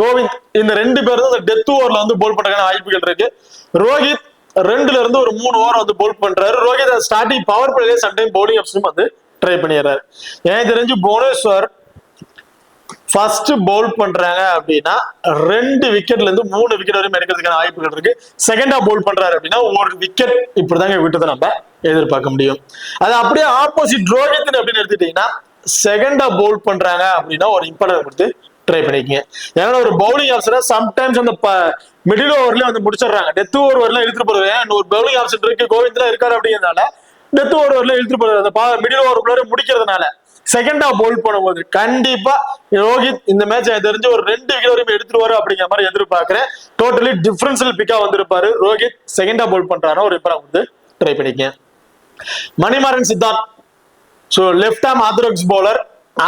கோவிந்த் இந்த 2 பேரும் தான் டெத் ஓவர்ல வந்து போல் பண்றதுக்கான வாய்ப்புகள் இருக்கு. ரோஹித் 2ல இருந்து ஒரு 3 ஓவர் வந்து போல் பண்றாரு. ரோஹித் ஸ்டார்டிங் பவர் பிளேல சம்டைம் பவுலிங் ஆப்ஷனும் வந்து ட்ரை பண்ணிடுறாரு. எனக்கு தெரிஞ்சு புவனேஸ்வர் ஃபர்ஸ்ட் பவுல் பண்றாங்க அப்படின்னா 2 விக்கெட்ல இருந்து 3 விக்கெட் வரையும் எடுக்கிறதுக்கான வாய்ப்புகள் இருக்கு. செகண்டா பவுல் பண்றாரு அப்படின்னா 1 விக்கெட் இப்படிதாங்க விட்டதை நம்ம எதிர்பார்க்க முடியும். அது அப்படியே ஆப்போசிட் ரோஹித் அப்படின்னு எடுத்துட்டீங்கன்னா செகண்டா பவுல் பண்றாங்க அப்படின்னா ஒரு இம்பார்ட்டன்ட் கொடுத்து ட்ரை பண்ணிக்கங்க. ஏன்னா ஒரு பவுலிங் ஆப்ஷனை சம்டைம்ஸ் அந்த மிடில் ஓவர்லயே வந்து முடிச்சிடறாங்க. டெத் ஓவர் வரலாம் இழுத்துட்டு போறது. ஒரு பவுலிங் ஆப்ஷன் இருக்கு, கோவிந்த்ல இருக்காரு அப்படிங்கிறதுனால டெத் ஓவர் வரல இழுத்துட்டு போறது. அந்த மிடில் ஓவருக்குள்ள முடிக்கிறதுனால செகண்டா பவுல் பண்ணும்போது கண்டிப்பா ரோஹித் இந்த மேட்ச் எனக்கு தெரிஞ்சு ஒரு 2 விக்கெட் வரையும் எடுத்துருவாரு அப்படிங்கிற மாதிரி எதிர்பார்க்கிறேன். டோட்டலி டிஃபரன்ஷியல் பிக்கா வந்திருப்பாரு. ரோஹித் செகண்டா பவுல் பண்றாரு ஒரு இப்போ வந்து ட்ரை பண்ணிக்கங்க. Manimaran Siddharth so left arm orthodox bowler.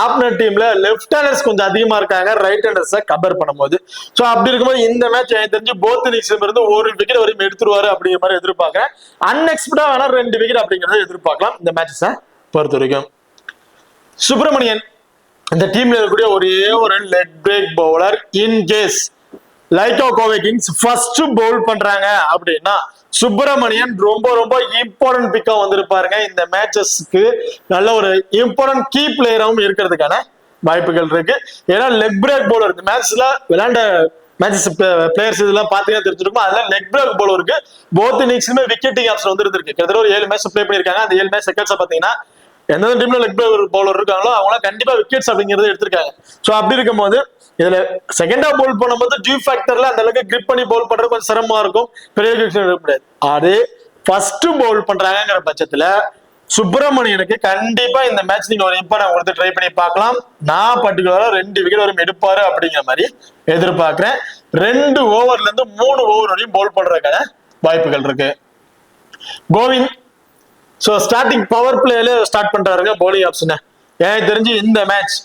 Opener டீம்ல லெஃப்ட் ஹேண்டர்ஸ் கொஞ்சம் அதிகமா இருக்காங்க ரைட் ஹேண்டர்ஸை கம்பேர் பண்ணும்போது. ஸோ அப்படி இருக்கும்போது இந்த மேட்ச் எனக்கு தெரிஞ்சு போத் இன்னிங்ஸ்ல இருந்து 1 விக்கெட் வரையும் எடுத்துருவாரு அப்படிங்கிற மாதிரி எதிர்பார்க்கிறேன். அன்எக்ஸ்பெக்டா வேணா 2 விக்கெட் அப்படிங்கிறத எதிர்பார்க்கலாம் இந்த மேட்சஸை பொறுத்த வரைக்கும். சுப்பிரமணியன் இந்த டீம்ல இருக்கக்கூடிய ஒரே ஒரு leg break bowler. In case Lyca Kovai Kings first bowl பண்றாங்க அப்படின்னா சுப்பிரமணியன் ரொம்ப ரொம்ப இம்பார்ட்டன்ட் பிக்கா வந்திருப்பாருங்க. இந்த மேட்சஸ்க்கு நல்ல ஒரு இம்பார்ட்டன்ட் கீ பிளேயராகவும் இருக்கிறதுக்கான வாய்ப்புகள் இருக்கு. ஏன்னா லெக் பிரேக் பவுலர் இந்த மேட்ச்ல விளையாண்ட மேட்சஸ் பிளேயர்ஸ் இதெல்லாம் பாத்தீங்கன்னா தெரிஞ்சிருக்கும். அதுல லெக் பிரேக் பவுலருக்கு போத் இன்னிங்ஸ்லுமே விக்கெட்டிங் ஆப்ஷன் வந்து இருக்கு. கிட்டத்தட்ட ஒரு 7 மேட்ச் பிளே பண்ணிருக்காங்க. அந்த 7 மேட்ச் செகண்ட்ஸ் பாத்தீங்கன்னா எந்தெந்த டீம்ல லெக் பவுலர் இருக்காங்களோ அவங்க கண்டிப்பா விக்கெட்ஸ் அப்படிங்கறத எடுத்திருக்காங்க. சோ அப்படி இருக்கும்போது இதுல செகண்டா பவுல் பண்ணும்போது டியூ ஃபேக்டர்ல அந்த அளவுக்கு கிரிப் பண்ணி பவுல் பண்றது கொஞ்சம் சிரமமா இருக்கும். பெரிய முடியாது. அது ஃபர்ஸ்ட் பவுல் பண்றாங்கிற பட்சத்துல சுப்பிரமணியனுக்கு கண்டிப்பா இந்த மேட்ச் நீங்க ஒரு இம்பார்ட்டன்ட் கொடுத்து ட்ரை பண்ணி பார்க்கலாம். நான் பர்டிகுலரா 2 விக்கெட் வரையும் எடுப்பாரு அப்படிங்கிற மாதிரி எதிர்பார்க்கிறேன். 2 ஓவர்ல இருந்து 3 ஓவர் வரையும் பவுல் பண்றதுக்கான வாய்ப்புகள் இருக்கு. கோவிந்த் சோ ஸ்டார்டிங் பவர் பிளேல ஸ்டார்ட் பண்றாருங்க பவுலிங் ஆப்ஷன். எனக்கு தெரிஞ்சு இந்த மேட்ச்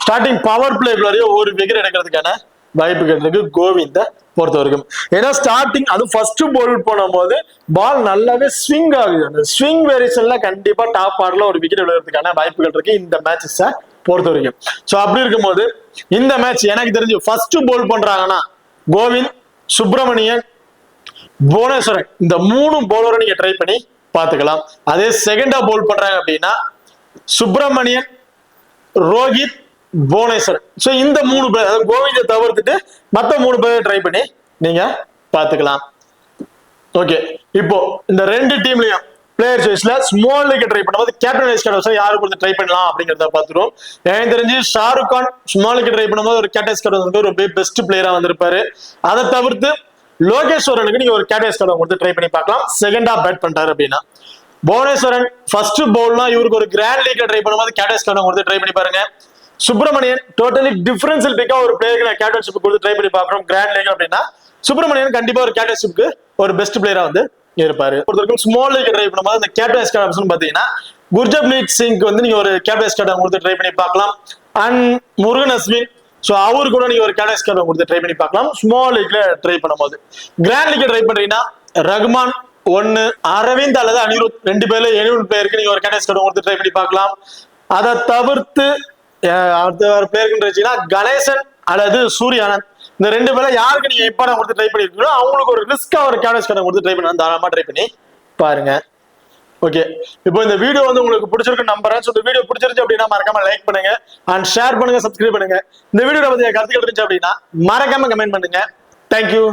ஸ்டார்டிங் பவர் பிளேக்குள்ளேயே 1 விக்கெட் எடுக்கிறதுக்கான வாய்ப்புகள் இருக்கு கோவிந்த பொறுத்த வரைக்கும். ஏன்னா ஸ்டார்டிங் அது ஃபர்ஸ்ட் பவுல் பண்ணும்போது பால் நல்லாவே ஸ்விங் ஆகுது. அந்த ஸ்விங் வேரியேஷன்ல கண்டிப்பா டாப் ஆர்டர்ல 1 விக்கெட் விழுறதுக்கான வாய்ப்புகள் இருக்கு இந்த மேட்சஸை பொறுத்த வரைக்கும். சோ அப்படி இருக்கும்போது இந்த மேட்ச் எனக்கு தெரிஞ்சு ஃபர்ஸ்ட் பவுல் பண்றாங்கன்னா கோவிந்த், சுப்பிரமணியன், புவனேஸ்வரன் இந்த 3 பவுலரை நீங்க ட்ரை பண்ணி பாத்துக்கலாம். அதே செகண்டா பவுல் பண்றாங்க அப்படின்னா சுப்பிரமணியன், ரோஹித், புவனேஸ்வரன். சோ இந்த 3 பேர் கோவிந்த தவிர்த்துட்டு மற்ற 3 பேரை ட்ரை பண்ணி நீங்க பாத்துக்கலாம். ஓகே, இப்போ இந்த 2 டீம்லயும் பிளேயர் சாய்ஸ்ல ஸ்மால் லீக் ட்ரை பண்ணும்போது கேப்டன் வைஸ் கேப்டன் யாரு கொடுத்து ட்ரை பண்ணலாம் அப்படிங்கறத பாத்துருவோம். எனக்கு தெரிஞ்சு Shahrukh Khan small league try பண்ணும்போது ஒரு கேப்டன் கேப்டன் வந்து ஒரு பெஸ்ட் பிளேயரா வந்திருப்பாரு. அதை தவிர்த்து லோகேஸ்வரனுக்கு நீங்க ஒரு கேப்டன் கேப்டன் கொடுத்து ட்ரை பண்ணி பார்க்கலாம் செகண்டா பேட் பண்றாரு அப்படின்னா. புவனேஸ்வரன் ஃபர்ஸ்ட் பவுல்னா இவருக்கு ஒரு கிராண்ட் லீக்ல ட்ரை பண்ணும்போது கேப்டன் கேப்டன் கொடுத்து ட்ரை பண்ணி பாருங்க. சுப்பிரமணியன் டோட்டலி டிஃபரன்ஷியல் பிக்கா ஒரு பிளேயருக்கு கேப்டன்ஷிப் கொடுத்து ட்ரை பண்ணி பார்க்கறோம் கிராண்ட் லீக் அப்படின்னா சுப்பிரமணியன் கண்டிப்பா ஒரு கேப்டன்ஷிப்க்கு ஒரு பெஸ்ட் பிளேயரா வந்து இருப்பாரு. ஒருத்தருக்கும் ஸ்மால் லீக் ட்ரை பண்ணும்போது அந்த கேப்டன் ஆப்ஷன் பாத்தீங்கன்னா குர்ஜப்ரீத் சிங்க்கு வந்து நீங்க ஒரு கேப்டன் கேப்டன் கொடுத்து ட்ரை பண்ணி பார்க்கலாம். அண்ட் முருகன் அஸ்வின் சோ அவரு கூட நீங்க ஒரு கேப்டன் கேப்டன் கொடுத்து ட்ரை பண்ணி பார்க்கலாம் ஸ்மால் லீக்ல ட்ரை பண்ணும்போது. கிராண்ட் லீக் ட்ரை பண்றீங்கன்னா ரகுமான் 1, அரவிந்த் அல்லது அனிருத் 2 பேர்ல எனி பிளேயருக்கு நீங்க ஒரு கேப்டன் கேப்டன் கொடுத்து ட்ரை பண்ணி பார்க்கலாம். அதை தவிர்த்து அடுத்த பேருக்குன்னு கணேசன் அல்லது சூர்யானந்த் இந்த 2 பேர்ல யாருக்கு நீங்க இம்பார்ட்டன் கொடுத்து ட்ரை பண்ணிருக்கீங்களோ அவங்களுக்கு ஒரு ரிஸ்கா ஒரு கேப்டன் கொடுத்து ட்ரை பண்ணி தாராளமா ட்ரை பண்ணி பாருங்க. ஓகே, இப்போ இந்த வீடியோ வந்து உங்களுக்கு பிடிச்சிருக்கு நம்புறேன். இந்த வீடியோ பிடிச்சிருச்சு அப்படின்னா மறக்காம லைக் பண்ணுங்க அண்ட் ஷேர் பண்ணுங்க, சப்ஸ்கிரைப் பண்ணுங்க. இந்த வீடியோ பத்தி கருத்துக்கள் இருந்துச்சு அப்படின்னா மறக்காம கமெண்ட் பண்ணுங்க. தேங்க்யூ.